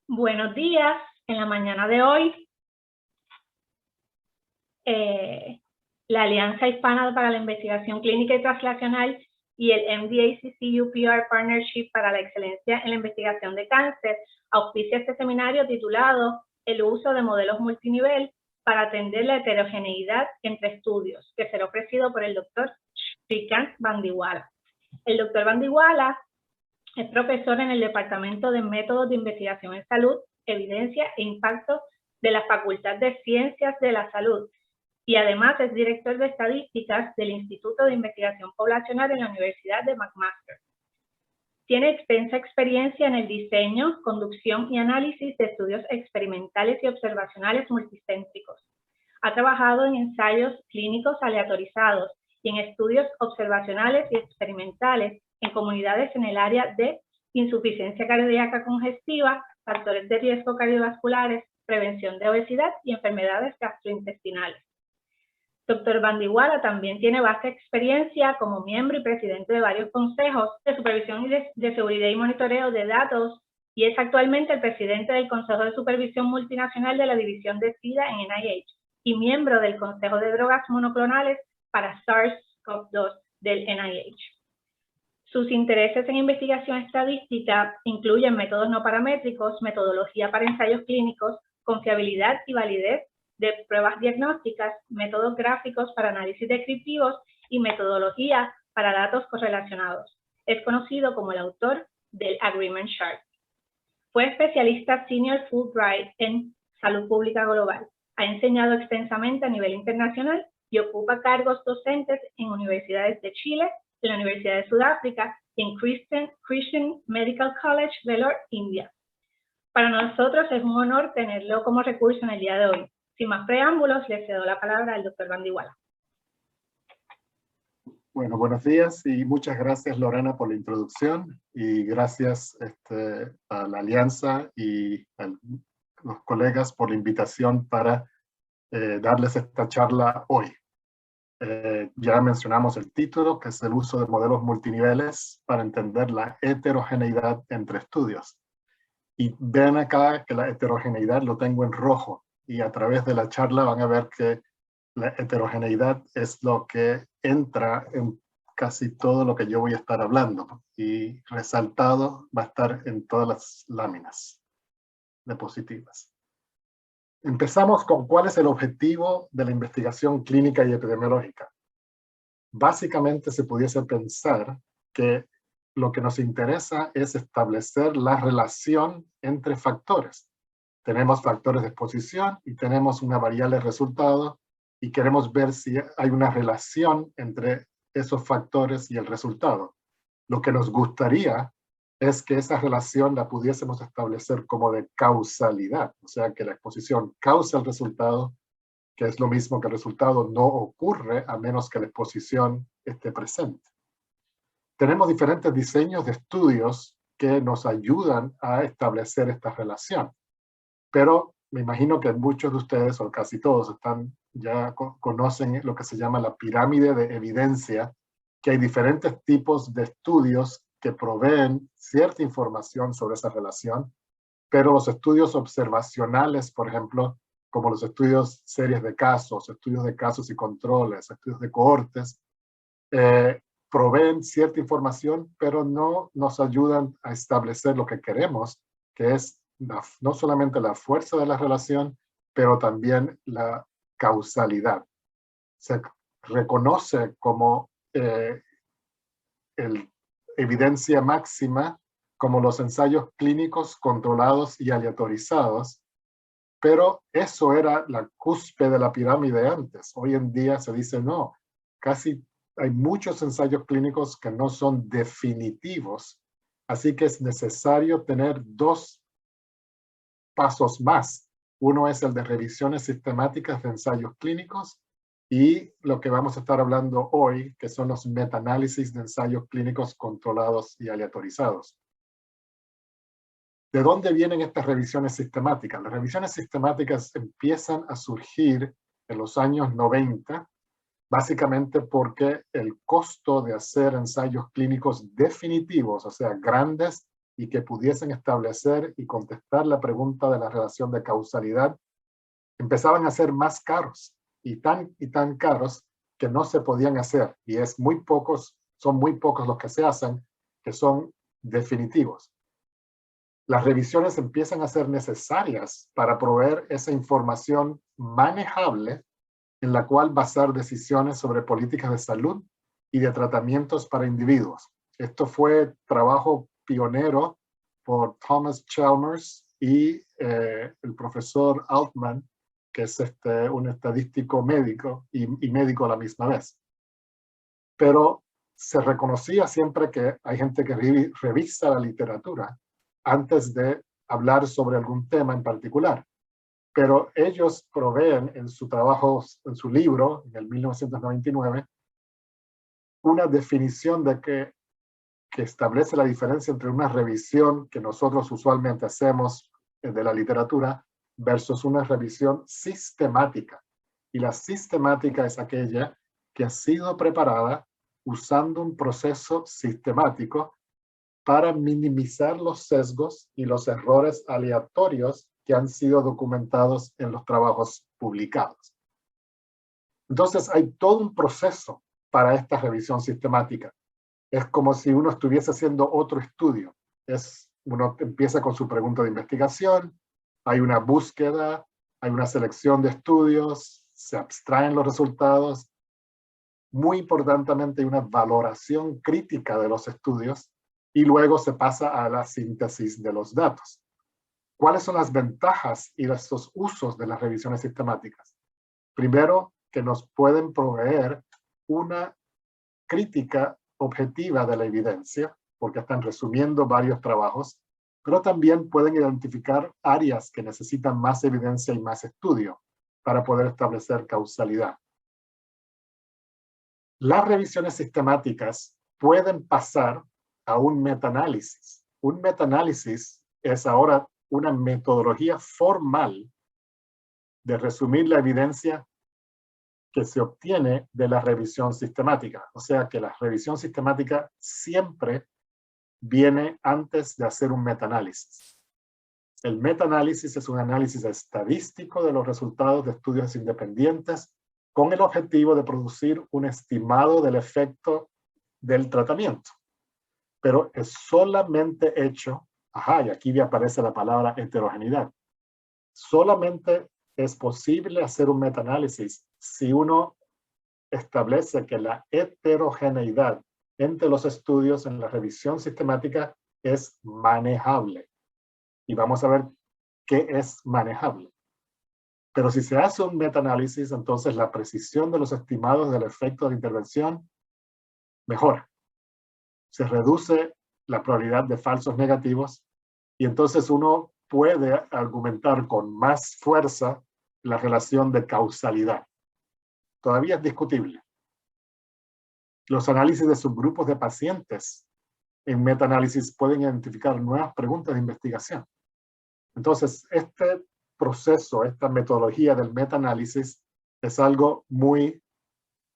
Buenos días. En la mañana de hoy, la Alianza Hispana para la Investigación Clínica y Translacional y el MDACC-UPR Partnership para la Excelencia en la Investigación de Cáncer auspicia este seminario titulado El uso de modelos multinivel para atender la heterogeneidad entre estudios, que será ofrecido por el Dr. Shrikant Bandiwala. El Dr. Bandiwala es profesor en el Departamento de Métodos de Investigación en Salud, Evidencia e Impacto de la Facultad de Ciencias de la Salud y además es director de Estadísticas del Instituto de Investigación Poblacional en la Universidad de McMaster. Tiene extensa experiencia en el diseño, conducción y análisis de estudios experimentales y observacionales multicéntricos. Ha trabajado en ensayos clínicos aleatorizados y en estudios observacionales y experimentales en comunidades en el área de insuficiencia cardíaca congestiva, factores de riesgo cardiovasculares, prevención de obesidad y enfermedades gastrointestinales. Dr. Bandiwala también tiene vasta experiencia como miembro y presidente de varios consejos de supervisión y de seguridad y monitoreo de datos y es actualmente el presidente del Consejo de Supervisión Multinacional de la División de SIDA en NIH y miembro del Consejo de Drogas Monoclonales para SARS-CoV-2 del NIH. Sus intereses en investigación estadística incluyen métodos no paramétricos, metodología para ensayos clínicos, confiabilidad y validez de pruebas diagnósticas, métodos gráficos para análisis descriptivos y metodología para datos correlacionados. Es conocido como el autor del Agreement Chart. Fue especialista senior Fulbright en salud pública global. Ha enseñado extensamente a nivel internacional y ocupa cargos docentes en universidades de Chile, en la Universidad de Sudáfrica y en Christian Medical College, Vellore, India. Para nosotros es un honor tenerlo como recurso en el día de hoy. Sin más preámbulos, le cedo la palabra al Dr. Bandiwala. Bueno, buenos días y muchas gracias Lorena por la introducción y gracias a la Alianza y a los colegas por la invitación para darles esta charla hoy. Ya mencionamos el título, que es el uso de modelos multiniveles para entender la heterogeneidad entre estudios. Y ven acá que la heterogeneidad lo tengo en rojo y a través de la charla van a ver que la heterogeneidad es lo que entra en casi todo lo que yo voy a estar hablando y resaltado va a estar en todas las láminas diapositivas. Empezamos con cuál es el objetivo de la investigación clínica y epidemiológica. Básicamente se pudiese pensar que lo que nos interesa es establecer la relación entre factores. Tenemos factores de exposición y tenemos una variable de resultado y queremos ver si hay una relación entre esos factores y el resultado. Lo que nos gustaría es que esa relación la pudiésemos establecer como de causalidad, o sea, que la exposición causa el resultado, que es lo mismo que el resultado no ocurre a menos que la exposición esté presente. Tenemos diferentes diseños de estudios que nos ayudan a establecer esta relación, pero me imagino que muchos de ustedes, o casi todos, ya conocen lo que se llama la pirámide de evidencia, que hay diferentes tipos de estudios que proveen cierta información sobre esa relación, pero los estudios observacionales, por ejemplo, como los estudios series de casos y controles, estudios de cohortes, proveen cierta información, pero no nos ayudan a establecer lo que queremos, que es no solamente la fuerza de la relación, pero también la causalidad. Se reconoce como evidencia máxima como los ensayos clínicos controlados y aleatorizados, pero eso era la cúspide de la pirámide antes. Hoy en día se dice no, casi hay muchos ensayos clínicos que no son definitivos, así que es necesario tener dos pasos más. Uno es el de revisiones sistemáticas de ensayos clínicos y lo que vamos a estar hablando hoy, que son los metaanálisis de ensayos clínicos controlados y aleatorizados. ¿De dónde vienen estas revisiones sistemáticas? Las revisiones sistemáticas empiezan a surgir en los años 90, básicamente porque el costo de hacer ensayos clínicos definitivos, o sea, grandes, y que pudiesen establecer y contestar la pregunta de la relación de causalidad empezaban a ser más caros y tan caros que no se podían hacer. Y son muy pocos los que se hacen que son definitivos. Las revisiones empiezan a ser necesarias para proveer esa información manejable en la cual basar decisiones sobre políticas de salud y de tratamientos para individuos. Esto fue trabajo pionero por Thomas Chalmers y el profesor Altman, que es un estadístico médico y médico a la misma vez. Pero se reconocía siempre que hay gente que revisa la literatura antes de hablar sobre algún tema en particular. Pero ellos proveen en su trabajo, en su libro, en el 1999, una definición de que establece la diferencia entre una revisión que nosotros usualmente hacemos de la literatura versus una revisión sistemática. Y la sistemática es aquella que ha sido preparada usando un proceso sistemático para minimizar los sesgos y los errores aleatorios que han sido documentados en los trabajos publicados. Entonces hay todo un proceso para esta revisión sistemática. Es como si uno estuviese haciendo otro estudio. Uno empieza con su pregunta de investigación, hay una búsqueda, hay una selección de estudios, se abstraen los resultados. Muy importantemente, hay una valoración crítica de los estudios y luego se pasa a la síntesis de los datos. ¿Cuáles son las ventajas y los usos de las revisiones sistemáticas? Primero, que nos pueden proveer una crítica objetiva de la evidencia, porque están resumiendo varios trabajos, pero también pueden identificar áreas que necesitan más evidencia y más estudio para poder establecer causalidad. Las revisiones sistemáticas pueden pasar a un metaanálisis. Un metaanálisis es ahora una metodología formal de resumir la evidencia que se obtiene de la revisión sistemática. O sea que la revisión sistemática siempre viene antes de hacer un metaanálisis. El metaanálisis es un análisis estadístico de los resultados de estudios independientes con el objetivo de producir un estimado del efecto del tratamiento. Pero es solamente hecho, y aquí aparece la palabra heterogeneidad, solamente es posible hacer un metaanálisis si uno establece que la heterogeneidad entre los estudios en la revisión sistemática es manejable. Y vamos a ver qué es manejable. Pero si se hace un metaanálisis, entonces la precisión de los estimados del efecto de intervención mejora. Se reduce la probabilidad de falsos negativos y entonces uno puede argumentar con más fuerza la relación de causalidad. Todavía es discutible. Los análisis de subgrupos de pacientes en metaanálisis pueden identificar nuevas preguntas de investigación. Entonces, este proceso, esta metodología del metaanálisis es algo muy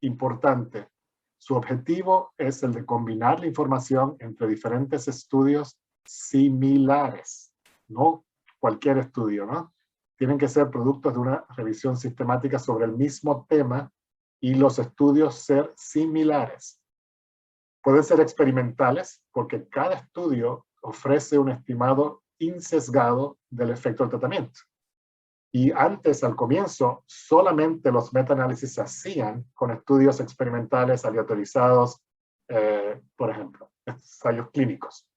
importante. Su objetivo es el de combinar la información entre diferentes estudios similares, no cualquier estudio, ¿no? Tienen que ser productos de una revisión sistemática sobre el mismo tema y los estudios ser similares. Pueden ser experimentales porque cada estudio ofrece un estimado insesgado del efecto del tratamiento. Y antes, al comienzo, solamente los metaanálisis se hacían con estudios experimentales aleatorizados, por ejemplo, ensayos clínicos.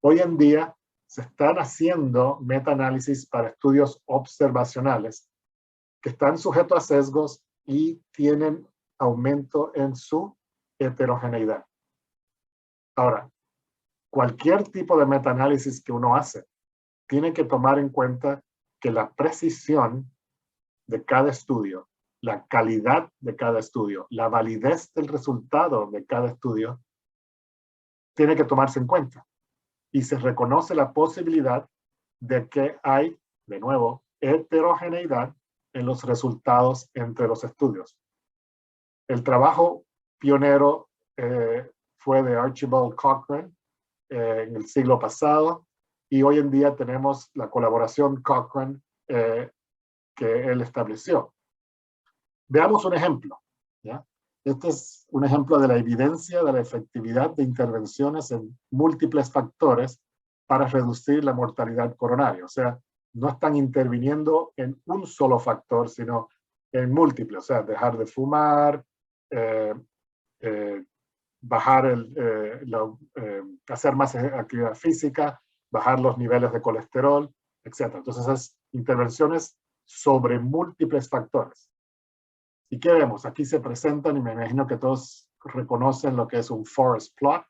Hoy en día se están haciendo metaanálisis para estudios observacionales que están sujetos a sesgos y tienen aumento en su heterogeneidad. Ahora, cualquier tipo de metaanálisis que uno hace tiene que tomar en cuenta que la precisión de cada estudio, la calidad de cada estudio, la validez del resultado de cada estudio, tiene que tomarse en cuenta. Y se reconoce la posibilidad de que hay, de nuevo, heterogeneidad en los resultados entre los estudios. El trabajo pionero fue de Archibald Cochrane en el siglo pasado, y hoy en día tenemos la colaboración Cochrane que él estableció. Veamos un ejemplo, ¿ya? Este es un ejemplo de la evidencia de la efectividad de intervenciones en múltiples factores para reducir la mortalidad coronaria. O sea, no están interviniendo en un solo factor, sino en múltiples. O sea, dejar de fumar, bajar hacer más actividad física, bajar los niveles de colesterol, etc. Entonces, es intervenciones sobre múltiples factores. ¿Y qué vemos? Aquí se presentan, y me imagino que todos reconocen lo que es un forest plot.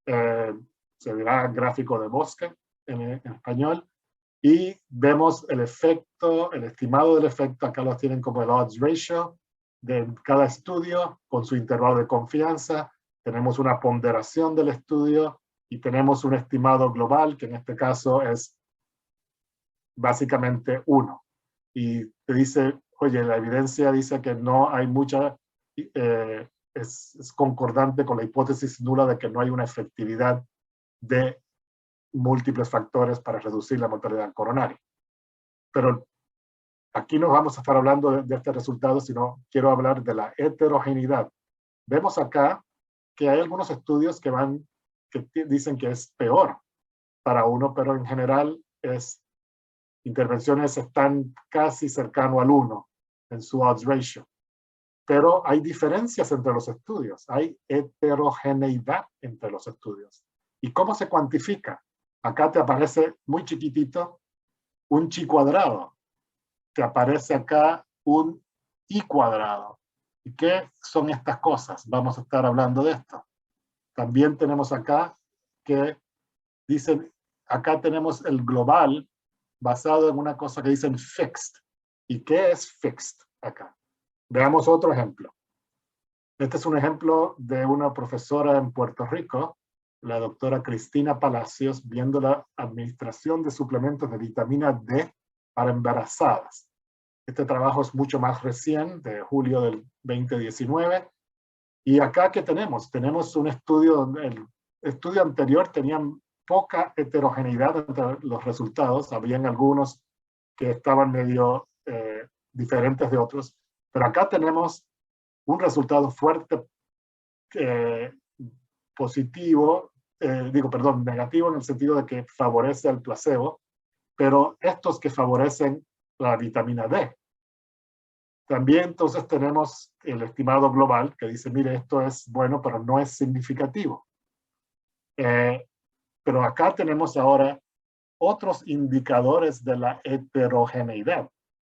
Se dirá gráfico de bosque en español. Y vemos el efecto, el estimado del efecto, acá lo tienen como el odds ratio de cada estudio con su intervalo de confianza. Tenemos una ponderación del estudio y tenemos un estimado global, que en este caso es básicamente 1. Y te dice, oye, la evidencia dice que no hay mucha, es concordante con la hipótesis nula de que no hay una efectividad de múltiples factores para reducir la mortalidad coronaria. Pero aquí no vamos a estar hablando de este resultado, sino quiero hablar de la heterogeneidad. Vemos acá que hay algunos estudios que dicen que es peor para uno, pero en general intervenciones están casi cercano al 1 en su odds ratio. Pero hay diferencias entre los estudios, hay heterogeneidad entre los estudios. ¿Y cómo se cuantifica? Acá te aparece muy chiquitito un chi cuadrado. Te aparece acá un i cuadrado. ¿Y qué son estas cosas? Vamos a estar hablando de esto. También tenemos acá que dicen, acá tenemos el global basado en una cosa que dicen fixed. ¿Y qué es fixed acá? Veamos otro ejemplo. Este es un ejemplo de una profesora en Puerto Rico, la doctora Cristina Palacios, viendo la administración de suplementos de vitamina D para embarazadas. Este trabajo es mucho más reciente, de julio del 2019. Y acá, ¿qué tenemos? Tenemos un estudio donde el estudio anterior tenía poca heterogeneidad entre los resultados. Habían algunos que estaban medio diferentes de otros. Pero acá tenemos un resultado fuerte positivo, negativo en el sentido de que favorece al placebo, pero estos que favorecen la vitamina D. También entonces tenemos el estimado global que dice, mire, esto es bueno, pero no es significativo. Pero acá tenemos ahora otros indicadores de la heterogeneidad.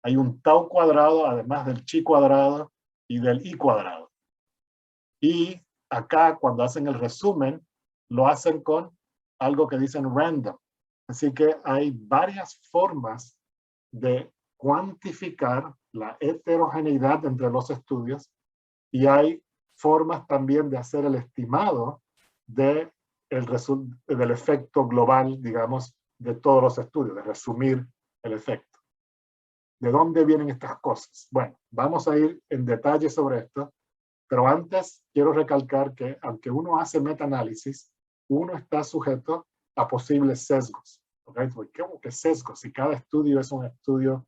Hay un tau cuadrado, además del chi cuadrado y del i cuadrado. Y acá, cuando hacen el resumen, lo hacen con algo que dicen random. Así que hay varias formas de cuantificar la heterogeneidad entre los estudios y hay formas también de hacer el estimado del efecto global, digamos, de todos los estudios, de resumir el efecto. ¿De dónde vienen estas cosas? Bueno, vamos a ir en detalle sobre esto, pero antes quiero recalcar que aunque uno hace metaanálisis, uno está sujeto a posibles sesgos. ¿Okay? ¿Cómo que sesgos? Si cada estudio es un estudio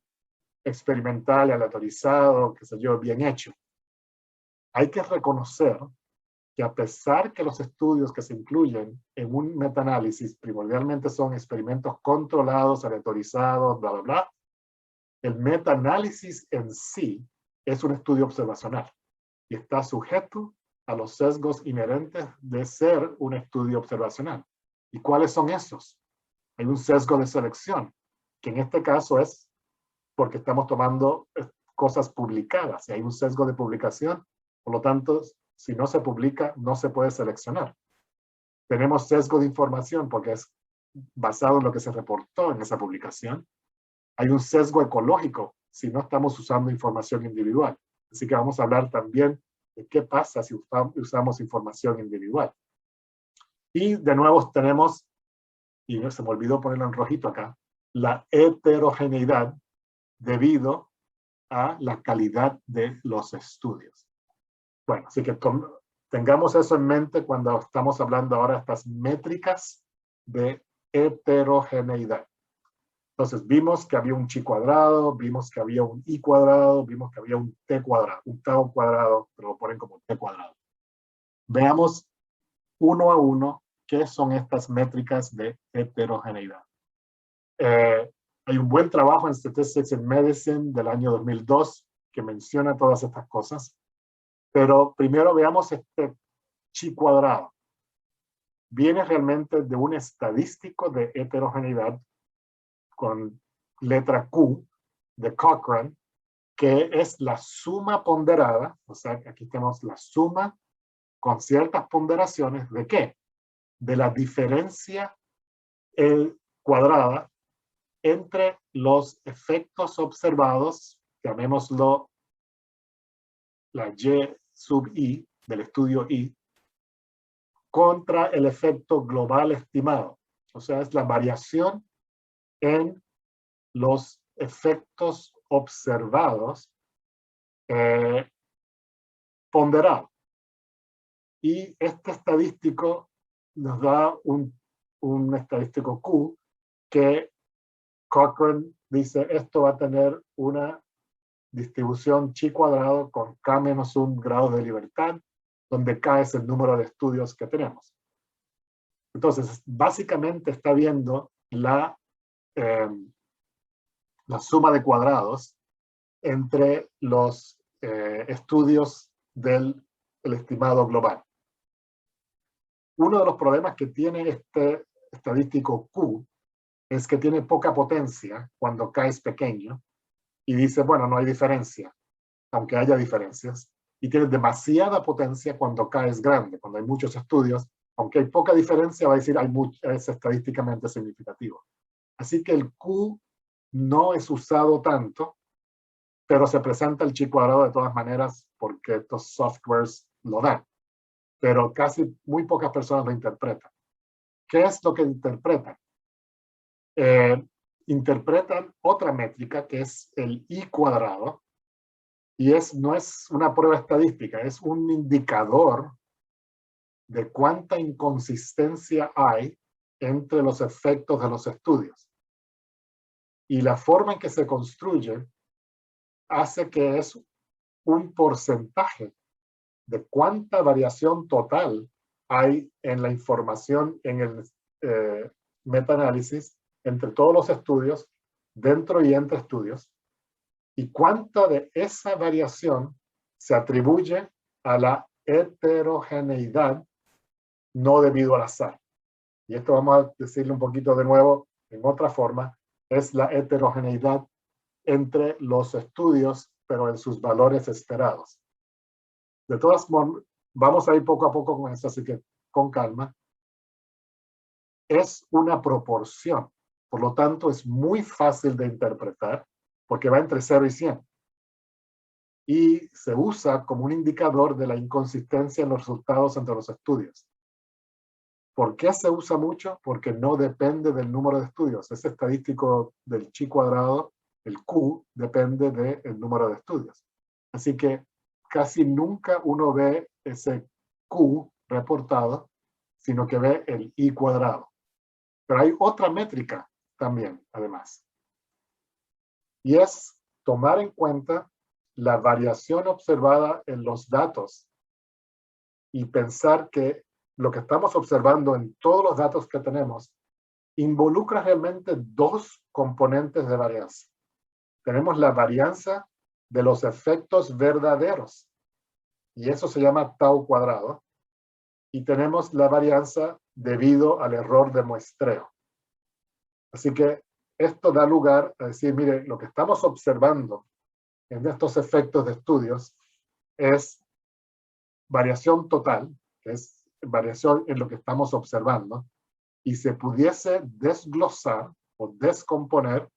experimental, aleatorizado, qué sé yo, bien hecho. Hay que reconocer que a pesar que los estudios que se incluyen en un metaanálisis primordialmente son experimentos controlados, aleatorizados, bla, bla, bla, el metaanálisis en sí es un estudio observacional y está sujeto a los sesgos inherentes de ser un estudio observacional. ¿Y cuáles son esos? Hay un sesgo de selección, que en este caso es porque estamos tomando cosas publicadas y hay un sesgo de publicación, por lo tanto, si no se publica, no se puede seleccionar. Tenemos sesgo de información porque es basado en lo que se reportó en esa publicación. Hay un sesgo ecológico si no estamos usando información individual. Así que vamos a hablar también de qué pasa si usamos información individual. Y de nuevo tenemos, y se me olvidó ponerlo en rojito acá, la heterogeneidad debido a la calidad de los estudios. Bueno, así que tengamos eso en mente cuando estamos hablando ahora de estas métricas de heterogeneidad. Entonces vimos que había un chi cuadrado, vimos que había un i cuadrado, vimos que había un t cuadrado, un tau cuadrado, pero lo ponen como t cuadrado. Veamos uno a uno qué son estas métricas de heterogeneidad. Hay un buen trabajo en Statistics in Medicine del año 2002 que menciona todas estas cosas, pero primero veamos este chi cuadrado. Viene realmente de un estadístico de heterogeneidad con letra Q de Cochrane, que es la suma ponderada, o sea, aquí tenemos la suma con ciertas ponderaciones de ¿qué? De la diferencia cuadrada entre los efectos observados, llamémoslo la Y sub I del estudio I, contra el efecto global estimado. O sea, es la variación en los efectos observados ponderados. Y este estadístico nos da un estadístico Q que Cochrane dice esto va a tener una distribución chi cuadrado con k menos 1 grado de libertad, donde k es el número de estudios que tenemos. Entonces, básicamente está viendo la suma de cuadrados entre los estudios del estimado global. Uno de los problemas que tiene este estadístico Q es que tiene poca potencia cuando K es pequeño y dice, bueno, no hay diferencia, aunque haya diferencias, y tiene demasiada potencia cuando K es grande, cuando hay muchos estudios, aunque hay poca diferencia, va a decir es estadísticamente significativo. Así que el Q no es usado tanto, pero se presenta el chi cuadrado de todas maneras porque estos softwares lo dan. Pero casi muy pocas personas lo interpretan. ¿Qué es lo que interpretan? Interpretan otra métrica que es el i cuadrado, y no es una prueba estadística, es un indicador de cuánta inconsistencia hay entre los efectos de los estudios. Y la forma en que se construye hace que es un porcentaje de cuánta variación total hay en la información en el metaanálisis entre todos los estudios, dentro y entre estudios, y cuánta de esa variación se atribuye a la heterogeneidad no debido al azar. Y esto vamos a decirle un poquito de nuevo en otra forma, es la heterogeneidad entre los estudios, pero en sus valores esperados. De todas formas, vamos a ir poco a poco con eso, así que con calma. Es una proporción, por lo tanto es muy fácil de interpretar, porque va entre 0 y 100. Y se usa como un indicador de la inconsistencia en los resultados entre los estudios. ¿Por qué se usa mucho? Porque no depende del número de estudios. Ese estadístico del chi cuadrado, el Q, depende del número de estudios. Así que casi nunca uno ve ese Q reportado, sino que ve el i cuadrado. Pero hay otra métrica también, además. Y es tomar en cuenta la variación observada en los datos y pensar que lo que estamos observando en todos los datos que tenemos involucra realmente dos componentes de varianza. Tenemos la varianza de los efectos verdaderos, y eso se llama tau cuadrado, y tenemos la varianza debido al error de muestreo. Así que esto da lugar a decir, mire, lo que estamos observando en estos efectos de estudios es variación total, que es variación en lo que estamos observando, y se pudiese desglosar o descomponer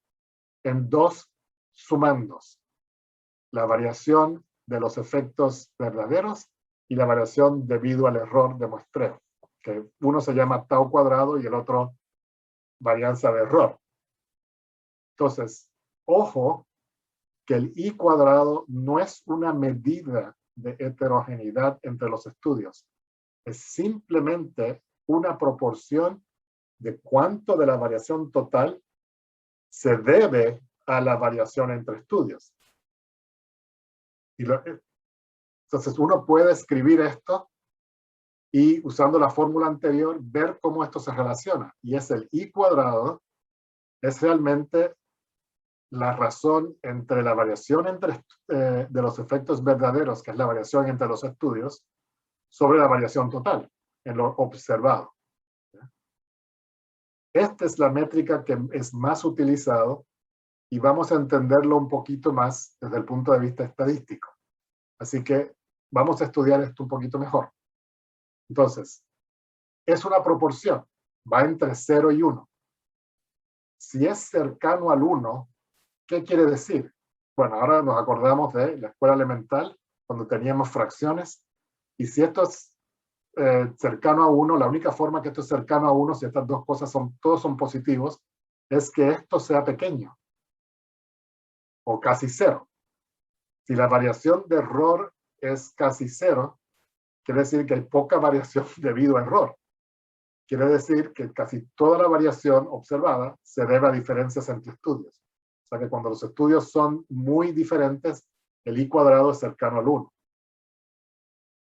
en dos sumandos: la variación de los efectos verdaderos y la variación debido al error de muestreo, que uno se llama tau cuadrado y el otro varianza de error. Entonces, ojo que el i cuadrado no es una medida de heterogeneidad entre los estudios, es simplemente una proporción de cuánto de la variación total se debe a la variación entre estudios. Entonces uno puede escribir esto y usando la fórmula anterior ver cómo esto se relaciona. Y es el I cuadrado, es realmente la razón entre la variación de los efectos verdaderos, que es la variación entre los estudios, sobre la variación total en lo observado. Esta es la métrica que es más utilizado y vamos a entenderlo un poquito más desde el punto de vista estadístico. Así que vamos a estudiar esto un poquito mejor. Entonces, es una proporción, va entre 0 y 1. Si es cercano al 1, ¿qué quiere decir? Bueno, ahora nos acordamos de la escuela elemental, cuando teníamos fracciones, y si esto es cercano a 1, la única forma que esto es cercano a 1, si estas dos cosas todos son positivos, es que esto sea pequeño, o casi 0. Si la variación de error es casi 0, quiere decir que hay poca variación debido a error. Quiere decir que casi toda la variación observada se debe a diferencias entre estudios. O sea que cuando los estudios son muy diferentes, el I cuadrado es cercano al 1.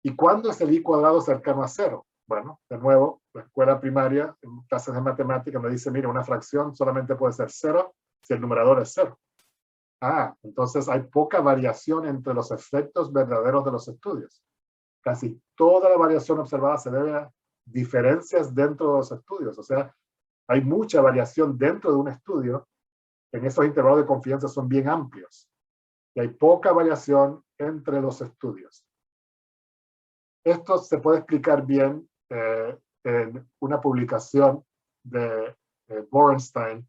¿Y cuándo es el I cuadrado cercano a 0? Bueno, de nuevo, la escuela primaria, en clases de matemáticas, me dice, mira, una fracción solamente puede ser 0 si el numerador es 0. Ah, entonces hay poca variación entre los efectos verdaderos de los estudios. Casi toda la variación observada se debe a diferencias dentro de los estudios. O sea, hay mucha variación dentro de un estudio. En esos intervalos de confianza son bien amplios. Y hay poca variación entre los estudios. Esto se puede explicar bien en una publicación de Borenstein.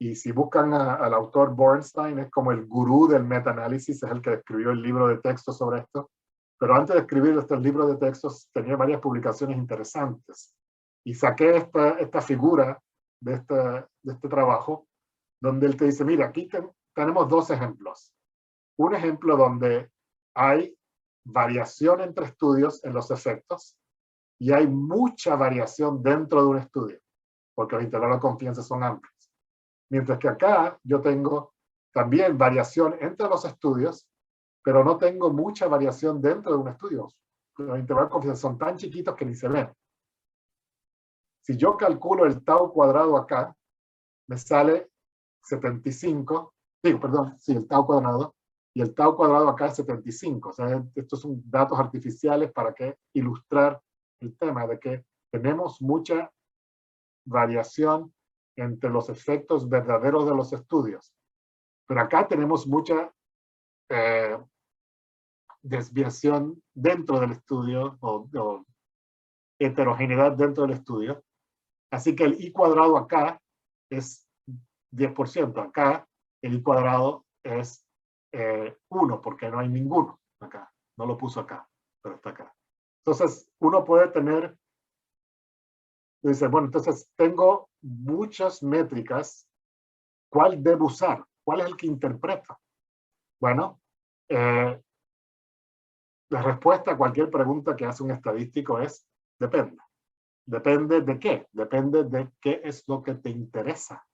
Y si buscan al autor Borenstein, es como el gurú del metaanálisis, es el que escribió el libro de texto sobre esto. Pero antes de escribir este libro de textos, tenía varias publicaciones interesantes. Y saqué esta figura de este trabajo, donde él te dice, mira, aquí tenemos dos ejemplos. Un ejemplo donde hay variación entre estudios en los efectos, y hay mucha variación dentro de un estudio, porque los intervalos de confianza son amplios. Mientras que acá yo tengo también variación entre los estudios, pero no tengo mucha variación dentro de un estudio. Los intervalos de confianza son tan chiquitos que ni se ven. Si yo calculo el tau cuadrado acá, me sale 75, el tau cuadrado, y el tau cuadrado acá es 75. O sea, estos son datos artificiales para ilustrar el tema de que tenemos mucha variación entre los efectos verdaderos de los estudios. Pero acá tenemos mucha desviación dentro del estudio o heterogeneidad dentro del estudio. Así que el I cuadrado acá es 10%. Acá el I cuadrado es 1 porque no hay ninguno acá. No lo puso acá, pero está acá. Entonces uno puede tener, dice, bueno, entonces tengo muchas métricas. ¿Cuál debo usar? ¿Cuál es el que interpreto? Bueno, la respuesta a cualquier pregunta que hace un estadístico es depende. ¿Depende de qué? Depende de qué es lo que te interesa.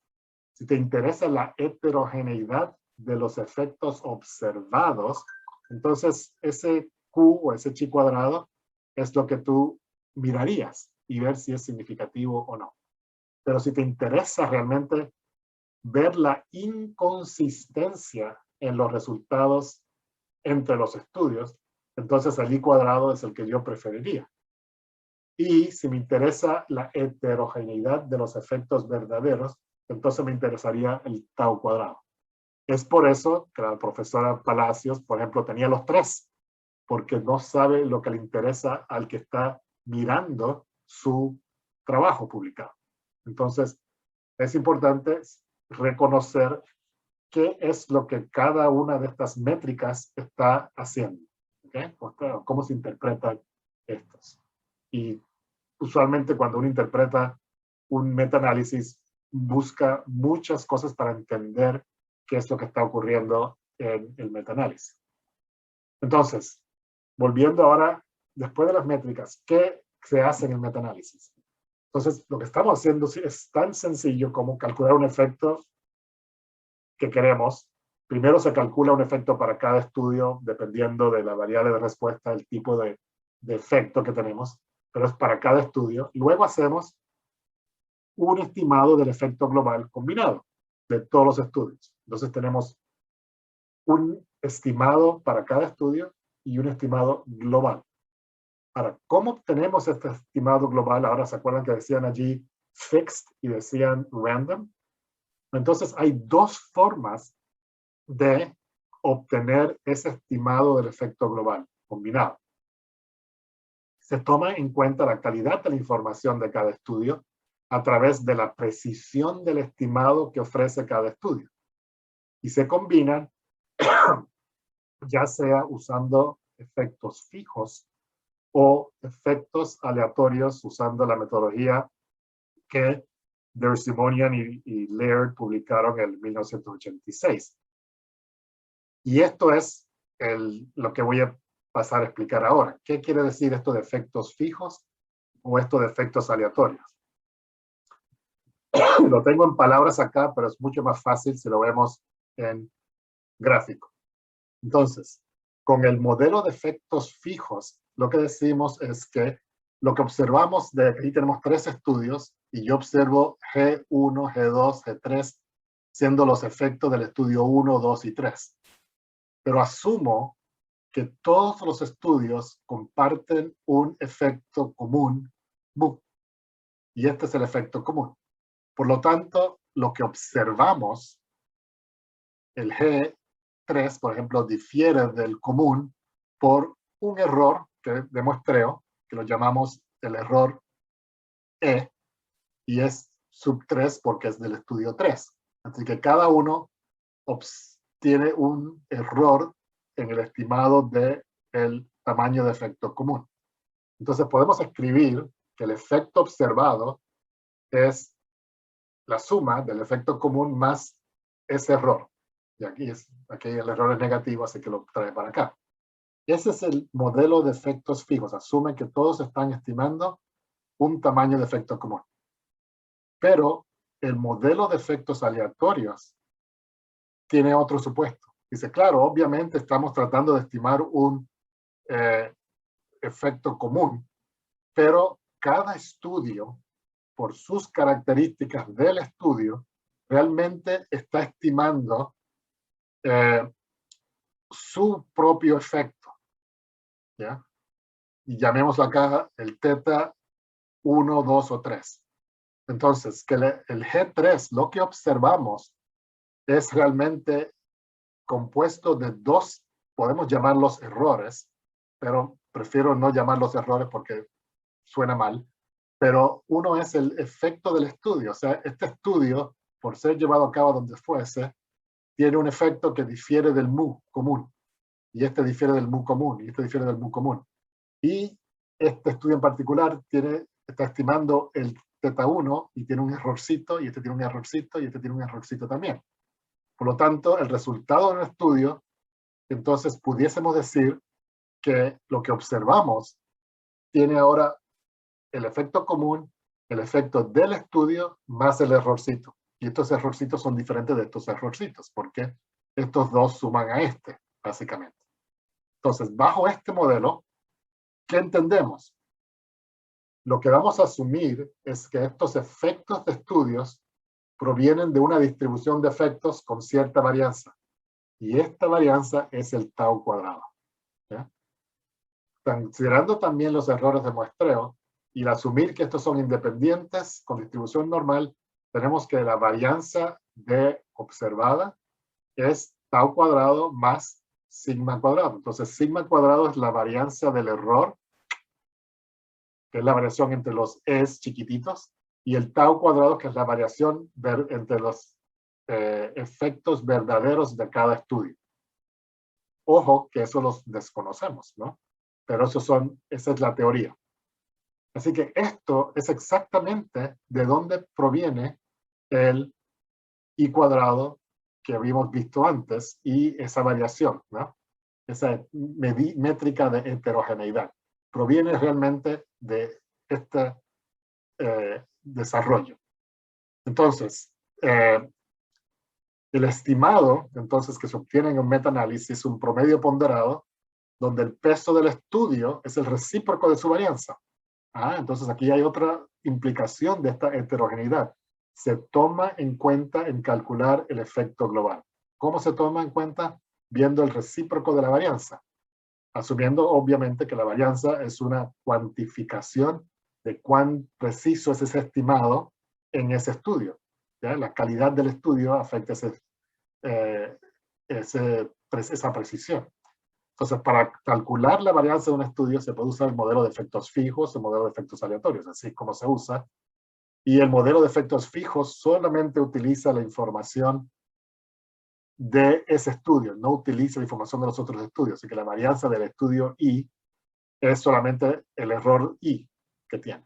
Si te interesa la heterogeneidad de los efectos observados, entonces ese Q o ese chi cuadrado es lo que tú mirarías y ver si es significativo o no. Pero si te interesa realmente ver la inconsistencia en los resultados entre los estudios, entonces el I cuadrado es el que yo preferiría. Y si me interesa la heterogeneidad de los efectos verdaderos, entonces me interesaría el tau cuadrado. Es por eso que la profesora Palacios, por ejemplo, tenía los 3, porque no sabe lo que le interesa al que está mirando su trabajo publicado. Entonces, es importante reconocer qué es lo que cada una de estas métricas está haciendo. ¿Okay? Cómo se interpretan estos. Y usualmente cuando uno interpreta un metaanálisis, busca muchas cosas para entender qué es lo que está ocurriendo en el metaanálisis. Entonces, volviendo ahora, después de las métricas, ¿qué se hace en el metaanálisis? Entonces, lo que estamos haciendo es tan sencillo como calcular un efecto que queremos. Primero se calcula un efecto para cada estudio, dependiendo de la variable de respuesta, el tipo de efecto que tenemos, pero es para cada estudio. Luego hacemos un estimado del efecto global combinado de todos los estudios. Entonces tenemos un estimado para cada estudio y un estimado global. Ahora, ¿cómo obtenemos este estimado global? Ahora se acuerdan que decían allí fixed y decían random. Entonces hay dos formas de obtener ese estimado del efecto global combinado. Se toma en cuenta la calidad de la información de cada estudio a través de la precisión del estimado que ofrece cada estudio. Y se combinan ya sea usando efectos fijos o efectos aleatorios usando la metodología que Simonian y Laird publicaron en 1986. Y esto es lo que voy a pasar a explicar ahora. ¿Qué quiere decir esto de efectos fijos o esto de efectos aleatorios? Lo tengo en palabras acá, pero es mucho más fácil si lo vemos en gráfico. Entonces, con el modelo de efectos fijos, lo que decimos es que lo que observamos, de aquí tenemos 3 estudios, y yo observo G1, G2, G3, siendo los efectos del estudio 1, 2 y 3. Pero asumo que todos los estudios comparten un efecto común, MU, y este es el efecto común. Por lo tanto, lo que observamos, el G3, por ejemplo, difiere del común por un error que de muestreo, que lo llamamos el error E, y es sub 3 porque es del estudio 3. Así que cada uno tiene un error en el estimado del tamaño de efecto común. Entonces podemos escribir que el efecto observado es la suma del efecto común más ese error. Y aquí el error es negativo, así que lo trae para acá. Ese es el modelo de efectos fijos. Asume que todos están estimando un tamaño de efecto común. Pero el modelo de efectos aleatorios tiene otro supuesto. Dice, claro, obviamente estamos tratando de estimar un efecto común, pero cada estudio, por sus características del estudio, realmente está estimando su propio efecto. ¿Ya? Y llamémoslo acá el teta 1, 2 o 3. Entonces, que el G3, lo que observamos, es realmente compuesto de 2, podemos llamarlos errores, pero prefiero no llamarlos errores porque suena mal, pero uno es el efecto del estudio. O sea, este estudio, por ser llevado a cabo donde fuese, tiene un efecto que difiere del mu común, y este difiere del mu común, y este difiere del mu común. Y este estudio en particular está estimando el teta 1 y tiene un errorcito, y este tiene un errorcito, y este tiene un errorcito también. Por lo tanto, el resultado del estudio, entonces pudiésemos decir que lo que observamos tiene ahora el efecto común, el efecto del estudio, más el errorcito. Y estos errorcitos son diferentes de estos errorcitos, porque estos dos suman a este, básicamente. Entonces, bajo este modelo, ¿qué entendemos? Lo que vamos a asumir es que estos efectos de estudios provienen de una distribución de efectos con cierta varianza. Y esta varianza es el tau cuadrado. ¿Ya? Considerando también los errores de muestreo y el asumir que estos son independientes con distribución normal, tenemos que la varianza de observada es tau cuadrado más sigma cuadrado. Entonces, sigma cuadrado es la varianza del error, que es la variación entre los es chiquititos, y el tau cuadrado, que es la variación entre los efectos verdaderos de cada estudio. Ojo, que eso los desconocemos, ¿no? Pero esa es la teoría. Así que esto es exactamente de dónde proviene el I cuadrado que habíamos visto antes y esa variación, ¿no? Esa métrica de heterogeneidad. Proviene realmente de esta desarrollo. Entonces, el estimado, entonces, que se obtiene en un metaanálisis es un promedio ponderado donde el peso del estudio es el recíproco de su varianza. Entonces aquí hay otra implicación de esta heterogeneidad. Se toma en cuenta en calcular el efecto global. ¿Cómo se toma en cuenta? Viendo el recíproco de la varianza. Asumiendo, obviamente, que la varianza es una cuantificación de cuán preciso es ese estimado en ese estudio. ¿Ya? La calidad del estudio afecta esa precisión. Entonces, para calcular la varianza de un estudio se puede usar el modelo de efectos fijos, el modelo de efectos aleatorios, así como se usa. Y el modelo de efectos fijos solamente utiliza la información de ese estudio, no utiliza la información de los otros estudios. Así que la varianza del estudio I es solamente el error I que tiene.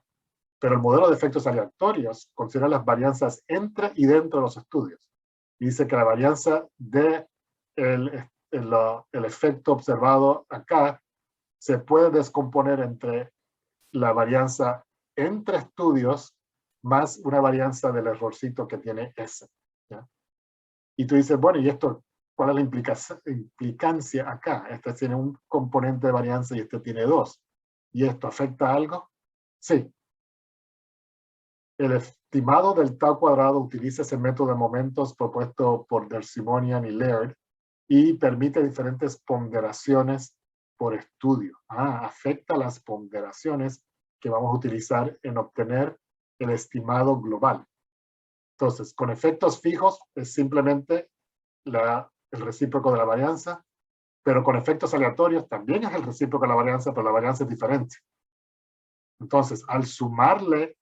Pero el modelo de efectos aleatorios considera las varianzas entre y dentro de los estudios. Y dice que la varianza de el efecto observado acá se puede descomponer entre la varianza entre estudios más una varianza del errorcito que tiene S. ¿Ya? Y tú dices, bueno, ¿y esto cuál es la implicancia acá? Este tiene un componente de varianza y este tiene dos. ¿Y esto afecta algo? Sí. El estimado del tau cuadrado utiliza ese método de momentos propuesto por Der Simonian y Laird y permite diferentes ponderaciones por estudio. Afecta las ponderaciones que vamos a utilizar en obtener el estimado global. Entonces, con efectos fijos es simplemente el recíproco de la varianza, pero con efectos aleatorios también es el recíproco de la varianza, pero la varianza es diferente. Entonces, al sumarle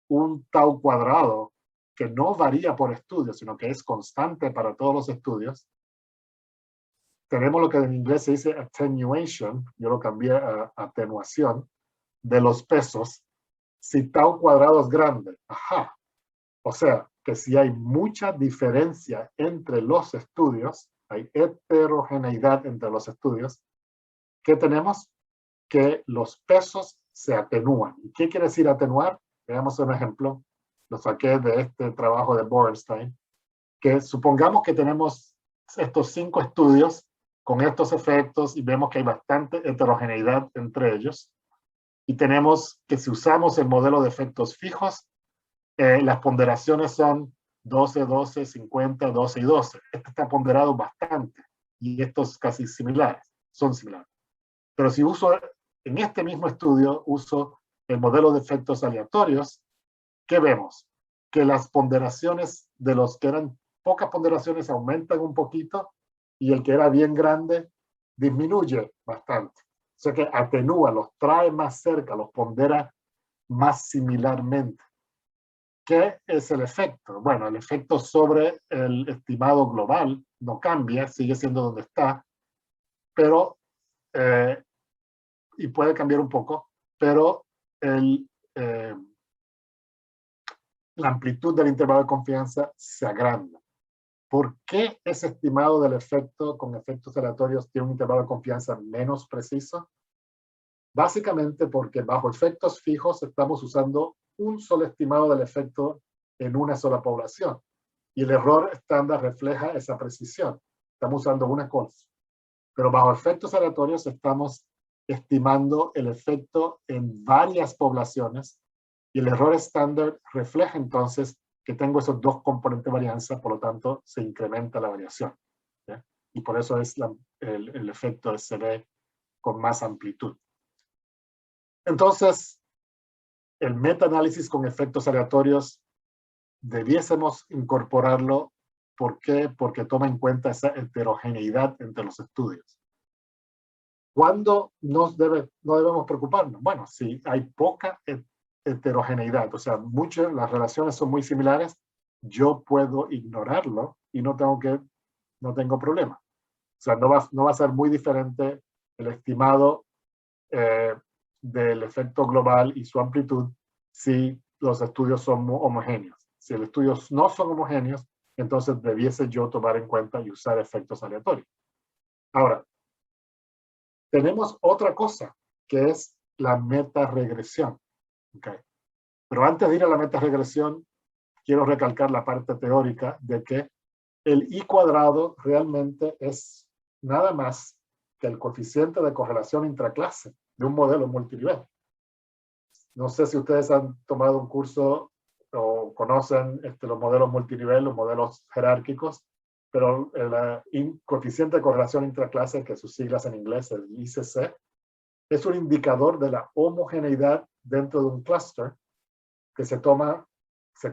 un tau cuadrado que no varía por estudio, sino que es constante para todos los estudios, tenemos lo que en inglés se dice attenuation, yo lo cambié a atenuación, de los pesos, si tau cuadrado es grande. O sea, que si hay mucha diferencia entre los estudios, hay heterogeneidad entre los estudios, ¿qué tenemos? Que los pesos se atenúan. ¿Y qué quiere decir atenuar? Veamos un ejemplo. Lo saqué de este trabajo de Borenstein, que supongamos que tenemos estos 5 estudios con estos efectos y vemos que hay bastante heterogeneidad entre ellos. Y tenemos que si usamos el modelo de efectos fijos, las ponderaciones son 12, 12, 50, 12 y 12. Este está ponderado bastante y estos casi similares, son similares. Pero si uso, en este mismo estudio, uso el modelo de efectos aleatorios, ¿qué vemos? Que las ponderaciones de los que eran pocas ponderaciones aumentan un poquito y el que era bien grande disminuye bastante. O sea que atenúa, los trae más cerca, los pondera más similarmente. ¿Qué es el efecto? Bueno, el efecto sobre el estimado global no cambia, sigue siendo donde está, pero, y puede cambiar un poco, pero la amplitud del intervalo de confianza se agranda. ¿Por qué ese estimado del efecto con efectos aleatorios tiene un intervalo de confianza menos preciso? Básicamente porque bajo efectos fijos estamos usando un solo estimado del efecto en una sola población. Y el error estándar refleja esa precisión. Estamos usando una cosa. Pero bajo efectos aleatorios estamos estimando el efecto en varias poblaciones y el error estándar refleja entonces que tengo esos dos componentes de varianza, por lo tanto se incrementa la variación. ¿Ya? Y por eso es el efecto se ve con más amplitud. Entonces, el metaanálisis con efectos aleatorios debiésemos incorporarlo. ¿Por qué? Porque toma en cuenta esa heterogeneidad entre los estudios. ¿Cuándo no debemos preocuparnos? Bueno, si hay poca heterogeneidad, o sea, las relaciones son muy similares, yo puedo ignorarlo y no tengo problema. O sea, no va a ser muy diferente el estimado del efecto global y su amplitud si los estudios son homogéneos. Si los estudios no son homogéneos, entonces debiese yo tomar en cuenta y usar efectos aleatorios. Ahora, tenemos otra cosa, que es la metaregresión. ¿Okay? Pero antes de ir a la metaregresión, quiero recalcar la parte teórica de que el I cuadrado realmente es nada más que el coeficiente de correlación intraclase de un modelo multinivel. No sé si ustedes han tomado un curso o conocen los modelos multinivel, los modelos jerárquicos, pero el coeficiente de correlación intraclase, que sus siglas en inglés, el ICC, es un indicador de la homogeneidad dentro de un clúster que se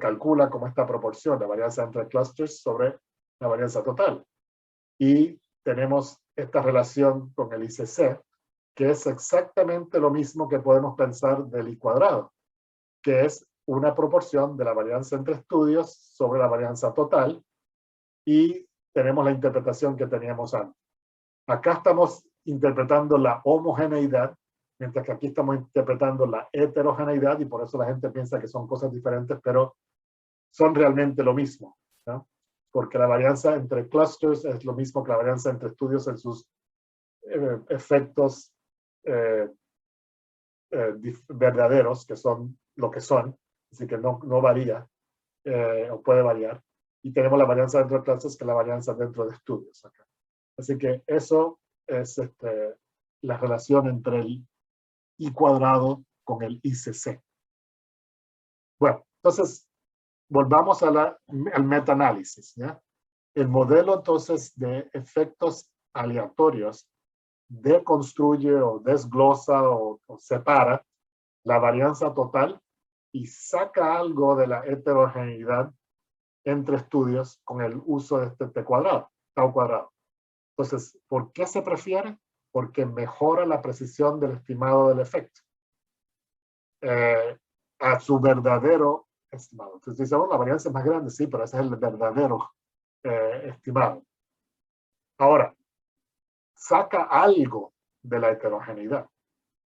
calcula como esta proporción de varianza entre clusters sobre la varianza total. Y tenemos esta relación con el ICC, que es exactamente lo mismo que podemos pensar del I cuadrado, que es una proporción de la varianza entre estudios sobre la varianza total, y tenemos la interpretación que teníamos antes. Acá estamos interpretando la homogeneidad, mientras que aquí estamos interpretando la heterogeneidad, y por eso la gente piensa que son cosas diferentes, pero son realmente lo mismo, ¿no? Porque la varianza entre clusters es lo mismo que la varianza entre estudios en sus efectos verdaderos, que son lo que son, así que no varía, o puede variar. Y tenemos la varianza dentro de clases, que es la varianza dentro de estudios acá. Así que eso es la relación entre el I cuadrado con el ICC. Bueno, entonces volvamos al metaanálisis, ¿ya? El modelo entonces de efectos aleatorios deconstruye o desglosa o separa la varianza total y saca algo de la heterogeneidad entre estudios con el uso de este T cuadrado, tau cuadrado. Entonces, ¿por qué se prefiere? Porque mejora la precisión del estimado del efecto a su verdadero estimado. Entonces, decimos, la varianza es más grande, sí, pero ese es el verdadero estimado. Ahora, saca algo de la heterogeneidad,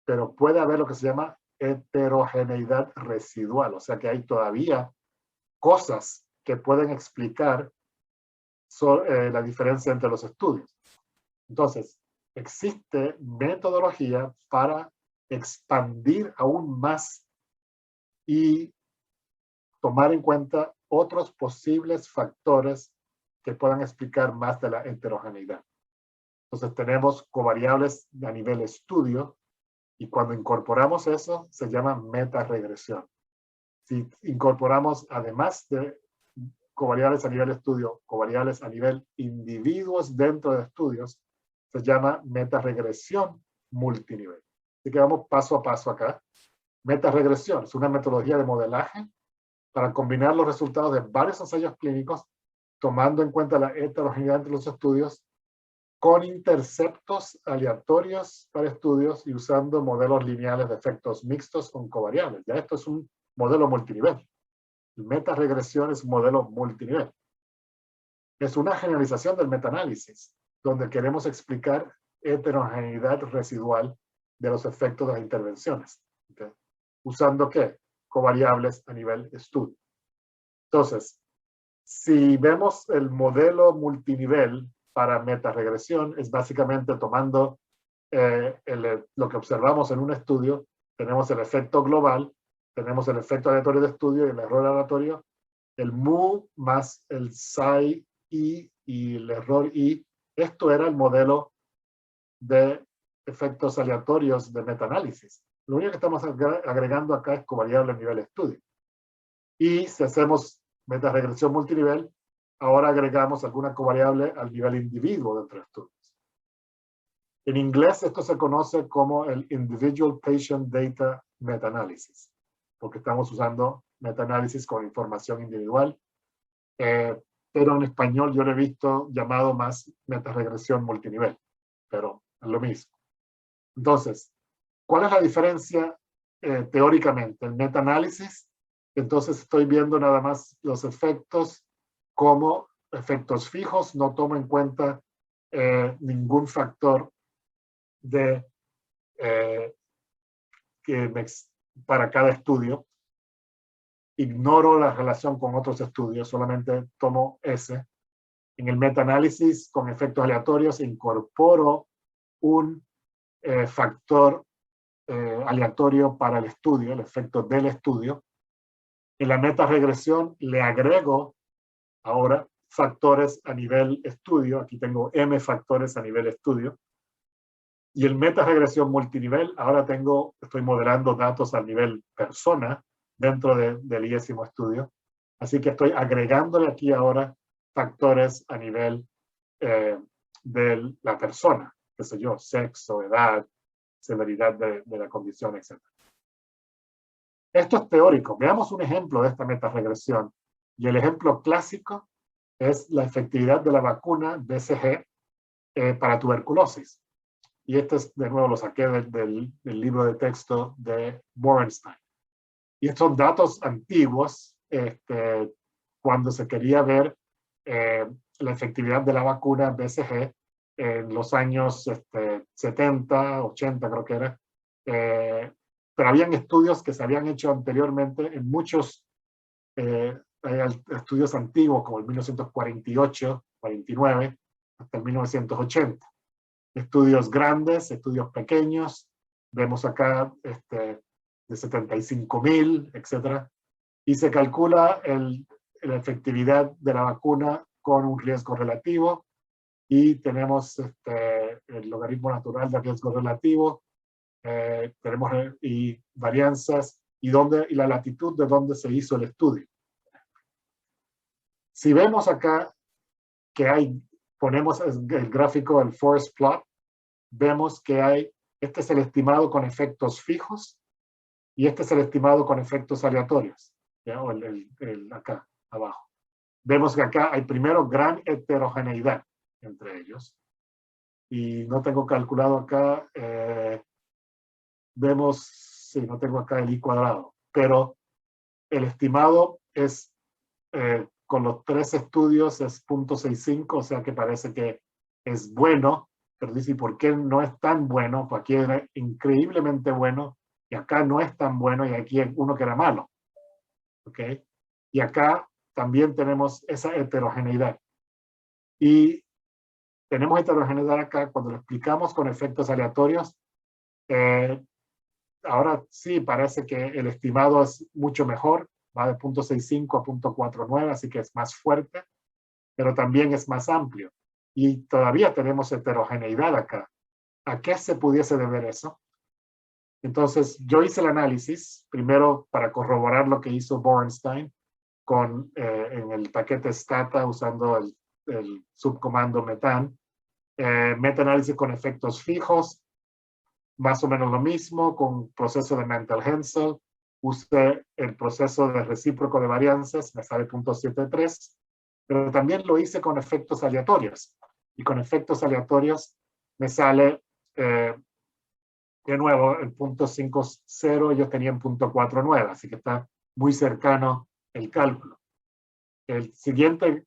pero puede haber lo que se llama heterogeneidad residual, o sea que hay todavía cosas que pueden explicar la diferencia entre los estudios. Entonces, existe metodología para expandir aún más y tomar en cuenta otros posibles factores que puedan explicar más de la heterogeneidad. Entonces tenemos covariables a nivel estudio, y cuando incorporamos eso se llama metaregresión. Si incorporamos, además de covariables a nivel estudio, covariables a nivel individuos dentro de estudios, se llama metaregresión multinivel. Así que vamos paso a paso acá. Metaregresión es una metodología de modelaje para combinar los resultados de varios ensayos clínicos, tomando en cuenta la heterogeneidad entre los estudios, con interceptos aleatorios para estudios y usando modelos lineales de efectos mixtos con covariables. Ya esto es un modelo multinivel. El metaregresión es un modelo multinivel. Es una generalización del metaanálisis, donde queremos explicar heterogeneidad residual de los efectos de las intervenciones. ¿Okay? ¿Usando qué? Covariables a nivel estudio. Entonces, si vemos el modelo multinivel para metaregresión, es básicamente tomando lo que observamos en un estudio, tenemos el efecto global, tenemos el efecto aleatorio de estudio y el error aleatorio, el mu más el psi i y el error i. Esto era el modelo de efectos aleatorios de metaanálisis. Lo único que estamos agregando acá es covariable a nivel estudio. Y si hacemos metaregresión multinivel, ahora agregamos alguna covariable al nivel individuo dentro de estudios. En inglés esto se conoce como el Individual Patient Data Meta-Analysis, porque estamos usando metaanálisis con información individual, pero en español yo lo he visto llamado más metaregresión multinivel, pero es lo mismo. Entonces, ¿cuál es la diferencia teóricamente? El metaanálisis, entonces estoy viendo nada más los efectos como efectos fijos, no tomo en cuenta ningún factor para cada estudio. Ignoro la relación con otros estudios, solamente tomo ese. En el metaanálisis con efectos aleatorios incorporo un factor aleatorio para el estudio, el efecto del estudio, En la metaregresión le agrego ahora factores a nivel estudio. Aquí tengo M factores a nivel estudio. Y el metaregresión multinivel, ahora estoy modelando datos a nivel persona dentro del IESimo estudio. Así que estoy agregándole aquí ahora factores a nivel de la persona, qué sé yo, sexo, edad, severidad de la condición, etc. Esto es teórico. Veamos un ejemplo de esta metaregresión. Y el ejemplo clásico es la efectividad de la vacuna BCG para tuberculosis. Y este es, de nuevo, lo saqué del libro de texto de Borenstein. Y estos son datos antiguos, cuando se quería ver la efectividad de la vacuna BCG en los años 70, 80 creo que era. Pero habían estudios que se habían hecho anteriormente en muchos estudios antiguos, como el 1948, 49, hasta el 1980. Estudios grandes, estudios pequeños, vemos acá de 75,000, etc. Y se calcula la efectividad de la vacuna con un riesgo relativo y tenemos el logaritmo natural del riesgo relativo, tenemos y varianzas y la latitud de donde se hizo el estudio. Si vemos acá que ponemos el gráfico del forest plot, vemos que este es el estimado con efectos fijos y este es el estimado con efectos aleatorios, ¿ya? O acá abajo. Vemos que acá hay primero gran heterogeneidad entre ellos. Y no tengo calculado acá, vemos, sí, no tengo acá el I cuadrado, pero el estimado es, con los 3 estudios es 0.65, o sea que parece que es bueno, pero dice, ¿por qué no es tan bueno? Pues aquí era increíblemente bueno, y acá no es tan bueno, y aquí hay uno que era malo. ¿Ok? Y acá también tenemos esa heterogeneidad. Y tenemos heterogeneidad acá cuando lo explicamos con efectos aleatorios. Ahora sí parece que el estimado es mucho mejor, va de 0.65 a 0.49, así que es más fuerte, pero también es más amplio. Y todavía tenemos heterogeneidad acá. ¿A qué se pudiese deber eso? Entonces, yo hice el análisis, primero para corroborar lo que hizo Borenstein en el paquete STATA usando el subcomando metan, metaanálisis con efectos fijos, más o menos lo mismo, con proceso de Mantel-Haenszel, usé el proceso de recíproco de varianzas, me sale 0.73, pero también lo hice con efectos aleatorios, y con efectos aleatorios me sale, de nuevo, el 0.50, ellos tenían 0.49, así que está muy cercano el cálculo. El siguiente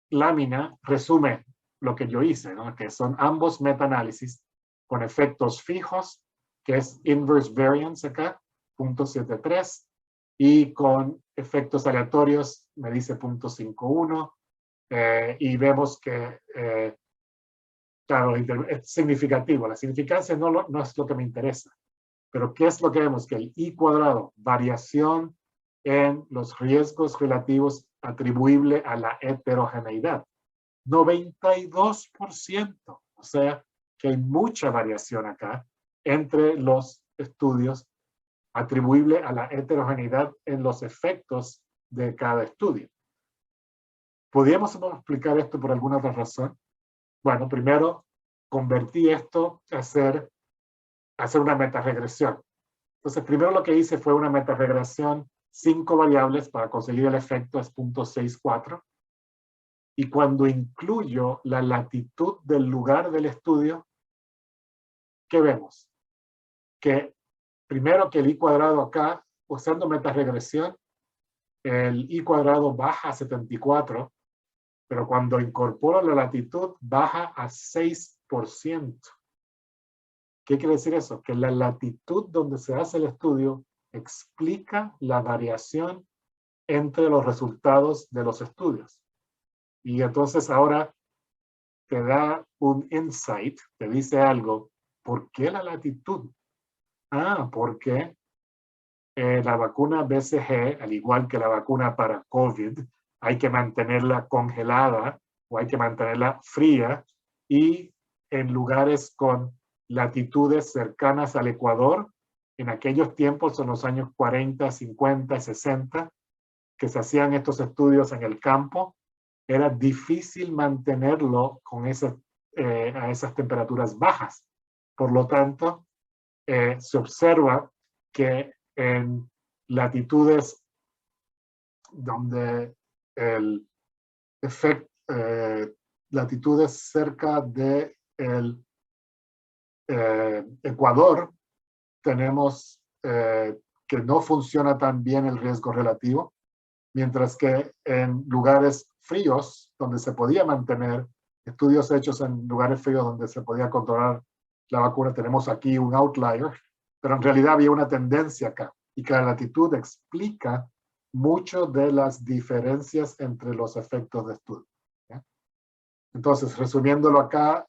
lámina resume lo que yo hice, ¿no? Que son ambos metaanálisis con efectos fijos, que es inverse variance acá, 0.73, y con efectos aleatorios me dice 0.51, y vemos que, claro, es significativo. La significancia no es lo que me interesa, pero ¿qué es lo que vemos? Que el I cuadrado, variación en los riesgos relativos atribuible a la heterogeneidad, 92%, o sea que hay mucha variación acá entre los estudios atribuible a la heterogeneidad en los efectos de cada estudio. ¿Podríamos explicar esto por alguna otra razón? Bueno, primero convertí esto a hacer una metaregresión. Entonces, primero lo que hice fue una metaregresión, 5 variables para conseguir el efecto es 0.64. Y cuando incluyo la latitud del lugar del estudio, ¿qué vemos? Que primero que el I cuadrado acá, usando metaregresión, el I cuadrado baja a 74, pero cuando incorporo la latitud baja a 6%. ¿Qué quiere decir eso? Que la latitud donde se hace el estudio explica la variación entre los resultados de los estudios. Y entonces ahora te da un insight, te dice algo. ¿Por qué la latitud? Porque la vacuna BCG, al igual que la vacuna para COVID, hay que mantenerla congelada o hay que mantenerla fría y en lugares con latitudes cercanas al Ecuador. En aquellos tiempos, en los años 40, 50, 60, que se hacían estos estudios en el campo, era difícil mantenerlo con a esas temperaturas bajas. Por lo tanto, se observa que en latitudes donde el efecto, latitudes cerca del Ecuador, tenemos que no funciona tan bien el riesgo relativo, mientras que en lugares fríos, donde se podía mantener, estudios hechos en lugares fríos donde se podía controlar la vacuna, tenemos aquí un outlier, pero en realidad había una tendencia acá, y que la latitud explica mucho de las diferencias entre los efectos de estudio. ¿Ya? Entonces, resumiéndolo acá,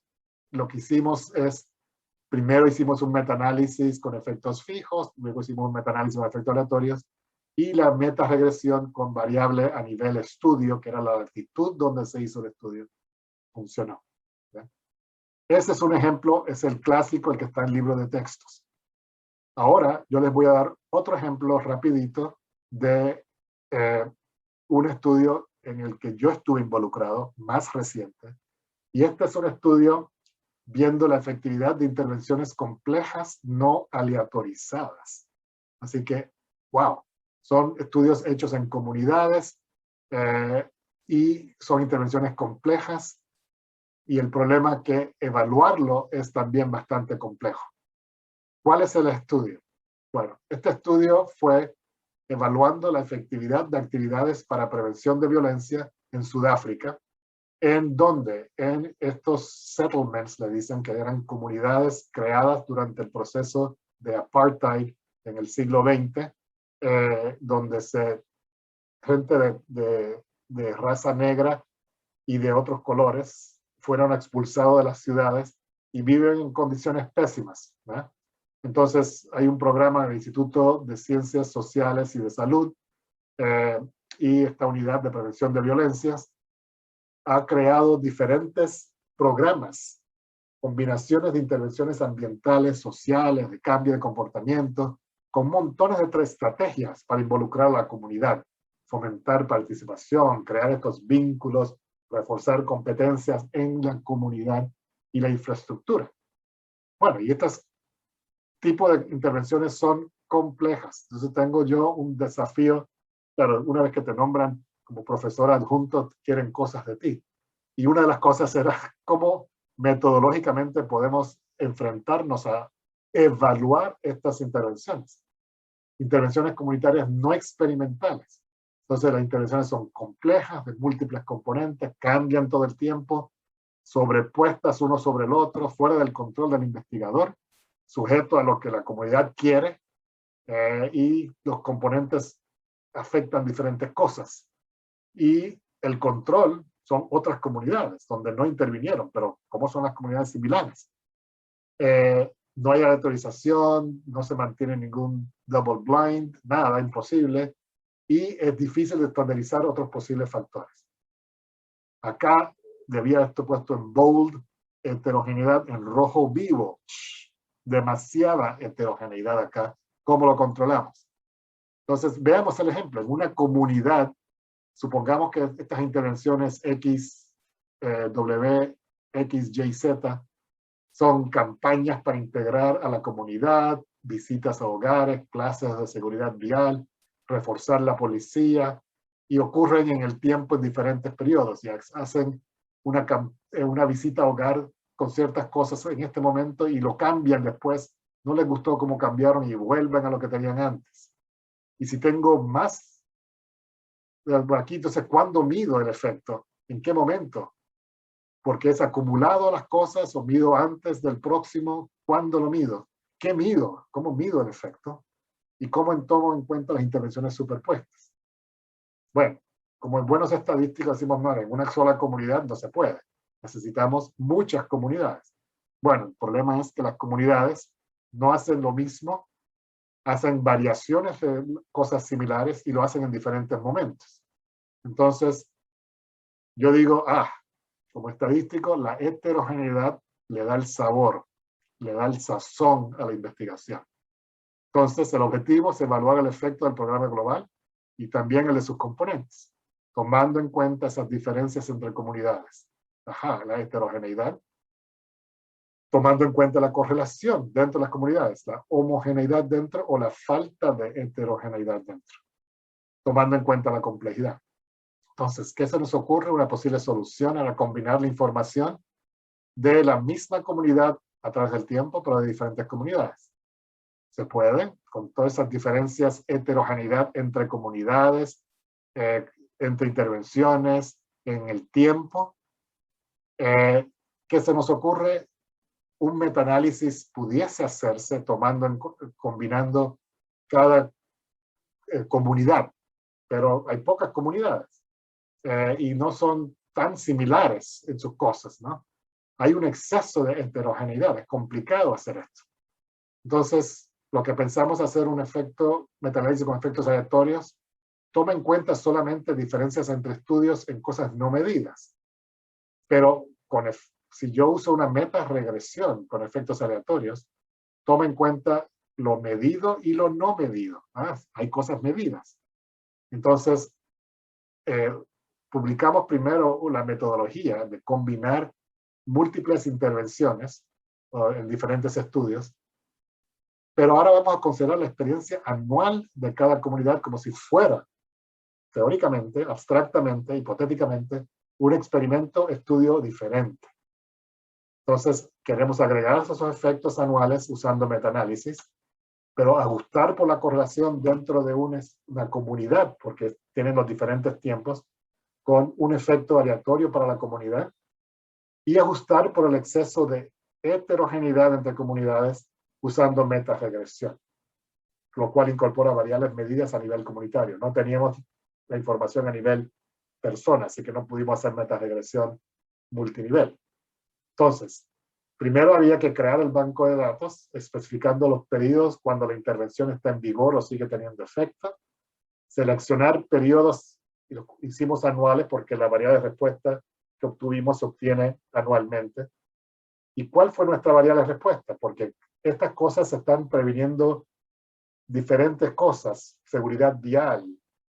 lo que hicimos es, primero hicimos un metaanálisis con efectos fijos, luego hicimos un metaanálisis con efectos aleatorios, y la metaregresión con variable a nivel estudio, que era la latitud donde se hizo el estudio, funcionó. ¿Ya? Ese es un ejemplo, es el clásico, el que está en el libro de textos. Ahora yo les voy a dar otro ejemplo rapidito de un estudio en el que yo estuve involucrado, más reciente. Y este es un estudio viendo la efectividad de intervenciones complejas no aleatorizadas. Así que, wow, son estudios hechos en comunidades y son intervenciones complejas, y el problema que evaluarlo es también bastante complejo. ¿Cuál es el estudio? Bueno, este estudio fue evaluando la efectividad de actividades para prevención de violencia en Sudáfrica, en donde en estos settlements, le dicen que eran comunidades creadas durante el proceso de apartheid en el siglo XX, donde gente de raza negra y de otros colores fueron expulsados de las ciudades y viven en condiciones pésimas, ¿no? Entonces hay un programa del Instituto de Ciencias Sociales y de Salud y esta unidad de prevención de violencias ha creado diferentes programas, combinaciones de intervenciones ambientales, sociales, de cambio de comportamiento, con montones de estrategias para involucrar a la comunidad, fomentar participación, crear estos vínculos, reforzar competencias en la comunidad y la infraestructura. Bueno, y estos tipos de intervenciones son complejas. Entonces tengo yo un desafío. Claro, una vez que te nombran como profesor adjunto, quieren cosas de ti. Y una de las cosas era cómo metodológicamente podemos enfrentarnos a evaluar estas intervenciones. Intervenciones comunitarias no experimentales. Entonces las intervenciones son complejas, de múltiples componentes, cambian todo el tiempo, sobrepuestas uno sobre el otro, fuera del control del investigador, sujeto a lo que la comunidad quiere, y los componentes afectan diferentes cosas. Y el control son otras comunidades donde no intervinieron, pero ¿cómo son las comunidades similares? No hay aleatorización, no se mantiene ningún double blind, nada, imposible, y es difícil de estandarizar otros posibles factores. Acá debía esto puesto en bold, heterogeneidad en rojo vivo, demasiada heterogeneidad acá, ¿cómo lo controlamos? Entonces veamos el ejemplo, en una comunidad, supongamos que estas intervenciones X, W, X, Y, Z son campañas para integrar a la comunidad, visitas a hogares, clases de seguridad vial, reforzar la policía, y ocurren en el tiempo en diferentes periodos. Y hacen una visita a hogar con ciertas cosas en este momento y lo cambian después. No les gustó cómo cambiaron y vuelven a lo que tenían antes. Y si tengo más aquí, entonces, ¿cuándo mido el efecto? ¿En qué momento? Porque es acumulado las cosas o mido antes del próximo. ¿Cuándo lo mido? ¿Qué mido? ¿Cómo mido el efecto? ¿Y cómo tomo en cuenta las intervenciones superpuestas? Bueno, como en buenos estadísticos decimos, no, en una sola comunidad no se puede. Necesitamos muchas comunidades. Bueno, el problema es que las comunidades no hacen lo mismo hacen variaciones de cosas similares y lo hacen en diferentes momentos. Entonces, yo digo, como estadístico, la heterogeneidad le da el sabor, le da el sazón a la investigación. Entonces, el objetivo es evaluar el efecto del programa global y también el de sus componentes, tomando en cuenta esas diferencias entre comunidades. La heterogeneidad, tomando en cuenta la correlación dentro de las comunidades, la homogeneidad dentro o la falta de heterogeneidad dentro, tomando en cuenta la complejidad. Entonces, ¿qué se nos ocurre? Una posible solución era combinar la información de la misma comunidad a través del tiempo, pero de diferentes comunidades. Se puede, con todas esas diferencias, heterogeneidad entre comunidades, entre intervenciones, en el tiempo. ¿Qué se nos ocurre? Un metaanálisis pudiese hacerse combinando cada comunidad, pero hay pocas comunidades y no son tan similares en sus cosas, ¿no? Hay un exceso de heterogeneidad, es complicado hacer esto. Entonces, lo que pensamos hacer un metaanálisis con efectos aleatorios, toma en cuenta solamente diferencias entre estudios en cosas no medidas. Pero si yo uso una metaregresión con efectos aleatorios, toma en cuenta lo medido y lo no medido. Hay cosas medidas. Entonces, publicamos primero la metodología de combinar múltiples intervenciones en diferentes estudios, pero ahora vamos a considerar la experiencia anual de cada comunidad como si fuera, teóricamente, abstractamente, hipotéticamente, un estudio diferente. Entonces, queremos agregar esos efectos anuales usando metaanálisis, pero ajustar por la correlación dentro de una comunidad, porque tienen los diferentes tiempos, con un efecto aleatorio para la comunidad, y ajustar por el exceso de heterogeneidad entre comunidades usando metaregresión, lo cual incorpora variables medidas a nivel comunitario. No teníamos la información a nivel persona, así que no pudimos hacer metaregresión multinivel. Entonces, primero había que crear el banco de datos, especificando los periodos cuando la intervención está en vigor o sigue teniendo efecto. Seleccionar periodos, y lo hicimos anuales porque la variable de respuesta que obtuvimos se obtiene anualmente. ¿Y cuál fue nuestra variable de respuesta? Porque estas cosas se están previniendo diferentes cosas, seguridad vial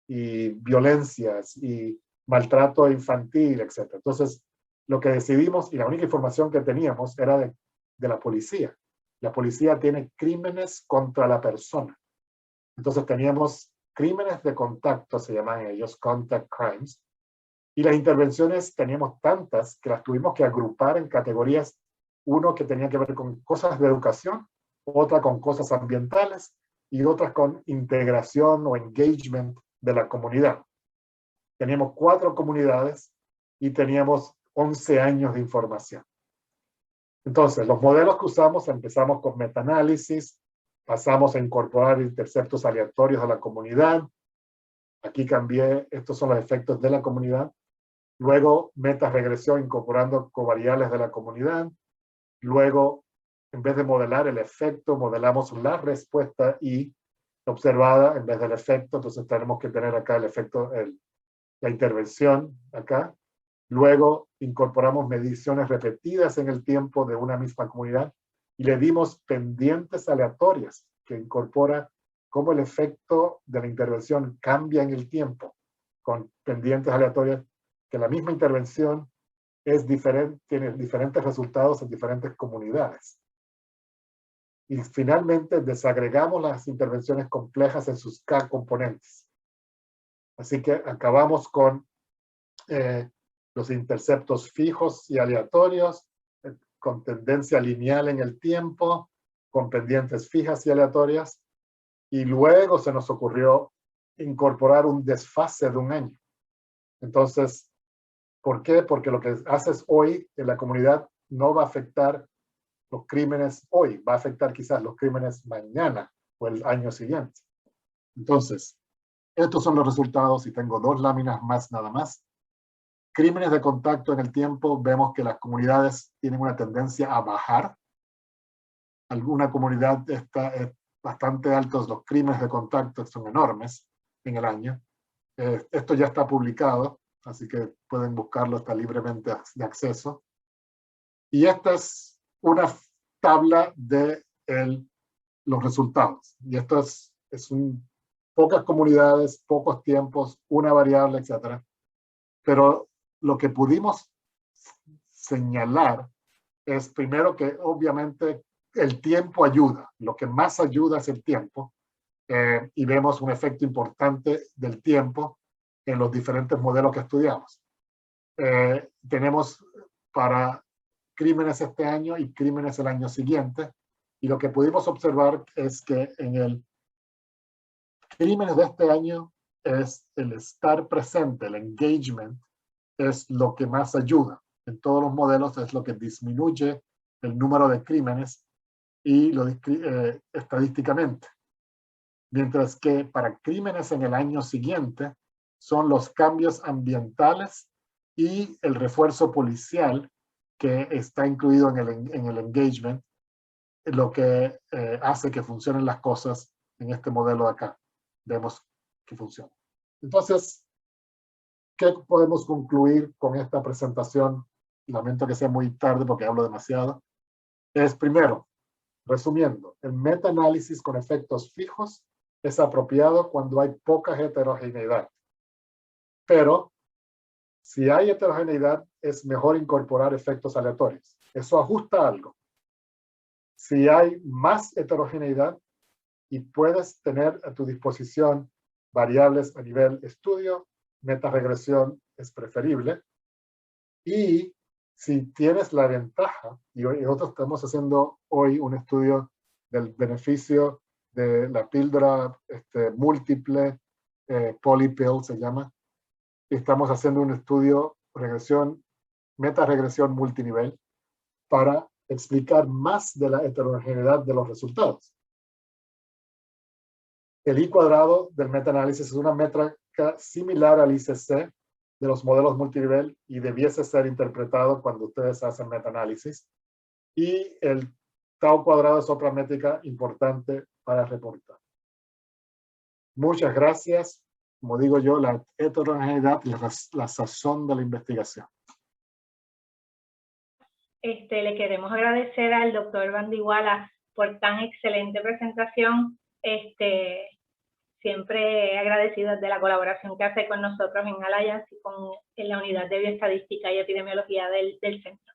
y violencias y maltrato infantil, etc. Entonces, lo que decidimos y la única información que teníamos era de la policía. La policía tiene crímenes contra la persona. Entonces teníamos crímenes de contacto, se llaman ellos contact crimes, y las intervenciones teníamos tantas que las tuvimos que agrupar en categorías, uno que tenía que ver con cosas de educación, otra con cosas ambientales y otras con integración o engagement de la comunidad. Teníamos 4 comunidades y teníamos 11 años de información. Entonces, los modelos que usamos, empezamos con metaanálisis, pasamos a incorporar interceptos aleatorios a la comunidad. Aquí cambié, estos son los efectos de la comunidad. Luego, metaregresión incorporando covariables de la comunidad. Luego, en vez de modelar el efecto, modelamos la respuesta y observada en vez del efecto. Entonces, tenemos que tener acá el efecto, la intervención acá. Luego incorporamos mediciones repetidas en el tiempo de una misma comunidad y le dimos pendientes aleatorias que incorpora cómo el efecto de la intervención cambia en el tiempo con pendientes aleatorias, que la misma intervención es diferente, tiene diferentes resultados en diferentes comunidades. Y finalmente desagregamos las intervenciones complejas en sus K componentes. Así que acabamos con los interceptos fijos y aleatorios, con tendencia lineal en el tiempo, con pendientes fijas y aleatorias, y luego se nos ocurrió incorporar un desfase de un año. Entonces, ¿por qué? Porque lo que haces hoy en la comunidad no va a afectar los crímenes hoy, va a afectar quizás los crímenes mañana o el año siguiente. Entonces, estos son los resultados y tengo 2 láminas más nada más. Crímenes de contacto en el tiempo, vemos que las comunidades tienen una tendencia a bajar. Alguna comunidad bastante altos, los crímenes de contacto son enormes en el año. Esto ya está publicado, así que pueden buscarlo, está libremente de acceso. Y esta es una tabla de los resultados. Y esto es pocas comunidades, pocos tiempos, una variable, etc. Pero lo que pudimos señalar es primero que obviamente el tiempo ayuda. Lo que más ayuda es el tiempo. Y vemos un efecto importante del tiempo en los diferentes modelos que estudiamos. Tenemos para crímenes este año y crímenes el año siguiente, y lo que pudimos observar es que en el crímenes de este año es el estar presente, el engagement, es lo que más ayuda. En todos los modelos es lo que disminuye el número de crímenes y estadísticamente. Mientras que para crímenes en el año siguiente son los cambios ambientales y el refuerzo policial que está incluido en el engagement, lo que hace que funcionen las cosas en este modelo de acá. Vemos que funciona. Entonces, ¿qué podemos concluir con esta presentación? Lamento que sea muy tarde porque hablo demasiado. Es primero, resumiendo, el metaanálisis con efectos fijos es apropiado cuando hay poca heterogeneidad. Pero si hay heterogeneidad, es mejor incorporar efectos aleatorios. Eso ajusta algo. Si hay más heterogeneidad y puedes tener a tu disposición variables a nivel estudio, metaregresión es preferible. Y si tienes la ventaja, y nosotros estamos haciendo hoy un estudio del beneficio de la píldora múltiple, polypill se llama, estamos haciendo un estudio metaregresión multinivel para explicar más de la heterogeneidad de los resultados. El I cuadrado del metaanálisis es una métrica similar al ICC de los modelos multinivel y debiese ser interpretado cuando ustedes hacen metaanálisis. Y el tau cuadrado es otra métrica importante para reportar. Muchas gracias. Como digo yo, la heterogeneidad y la sazón de la investigación. Le queremos agradecer al doctor Bandiguala por tan excelente presentación. Siempre agradecido de la colaboración que hace con nosotros en Alliance y en la unidad de bioestadística y epidemiología del centro.